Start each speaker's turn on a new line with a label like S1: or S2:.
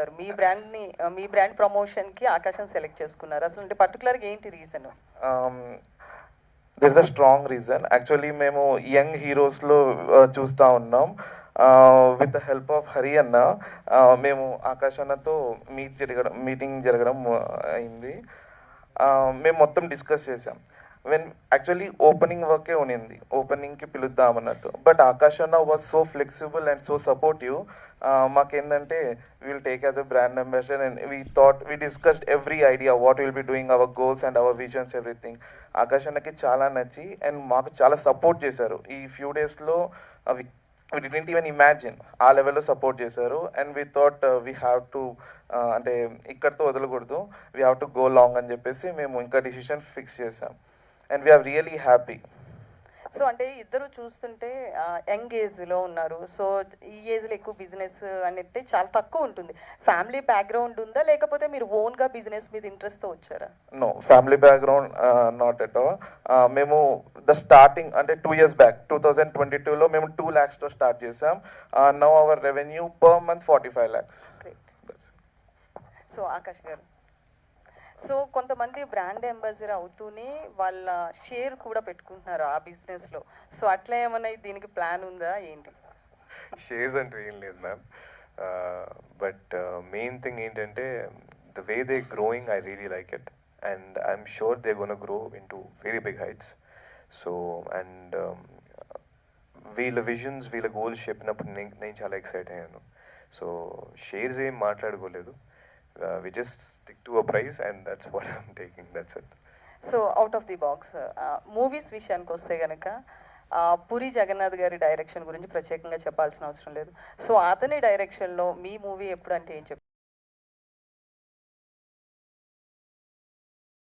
S1: చెప్తారు? మీ బ్రాండ్ ప్రమోషన్కి ఆకాశం సెలెక్ట్ చేసుకున్నారు, అసలు అంటే పర్టికులర్గా ఏంటి reason?
S2: This a strong reason. Actually మేము యంగ్ హీరోస్లో చూస్తూ ఉన్నాం. With the help of Hari అన్న మేము ఆకాష్ అన్నతో మీటింగ్ జరగడం అయింది. మేము మొత్తం డిస్కస్ చేసాం. యాక్చువల్లీ ఓపెనింగ్ వర్కే ఉన్నింది, ఓపెనింగ్కి పిలుద్దామన్నట్టు. But Akash anna was so flexible and so supportive. మాకేంటంటే we'll take as a brand ambassador and we discussed every idea what will be doing, our goals and our visions, everything. Akash అన్నకి చాలా నచ్చి and మాకు చాలా support చేశారు. ఈ ఫ్యూ డేస్లో we didn't even imagine ఆ లెవెల్లో సపోర్ట్ చేశారు. And we thought we have to అంటే ఇక్కడితో వదలకూడదు, we have to go long అని చెప్పేసి మేము ఇంకా డిసిషన్ ఫిక్స్ చేసాం. And we are really happy.
S1: So అంటే ఇద్దరు చూస్తుంటే యంగ్ ఏజ్లో ఉన్నారు. సో ఈ ఏజ్లో ఎక్కువ బిజినెస్ అనేది చాలా తక్కువ ఉంటుంది. ఫ్యామిలీ బ్యాక్గ్రౌండ్ ఉందా, లేకపోతే మీరు ఓన్గా బిజినెస్ మీద ఇంట్రెస్ట్తో వచ్చారా?
S2: No, family background not at all. మేము ద స్టార్టింగ్ అంటే 2 years బ్యాక్ 2022లో మేము 2 lakhsతో స్టార్ట్ చేసాం. Now our revenue per month 45 lakhs.
S1: So Akash గారు, సో కొంతమంది బ్రాండ్ అంబాసిడర్ అవుతూనే వాళ్ళ షేర్ కూడా పెట్టుకుంటున్నారు ఆ బిజినెస్లో. సో అట్లా ఏమన్నా దీనికి ప్లాన్ ఉందా ఏంటి?
S3: షేర్స్ అంటే ఏం లేదు మ్యామ్. బట్ మెయిన్ థింగ్ ఏంటంటే the way they growing, I really like it and I'm sure they gone grow into very big heights. So and వీళ్ళ విజన్స్, వీళ్ళ గోల్స్ చెప్పినప్పుడు నేను చాలా ఎక్సైట్ అయ్యాను. సో షేర్స్ ఏం మాట్లాడుకోలేదు. We just stick to a price and that's what I'm taking, that's it.
S1: So out of the box movies విషయానికి వస్తే కనుక పూరి జగన్నాథ్ గారి డైరెక్షన్ గురించి ప్రత్యేకంగా చెప్పాల్సిన అవసరం లేదు. సో అతని డైరెక్షన్లో మీ మూవీ ఎప్పుడు అంటే ఏం చెప్తారు?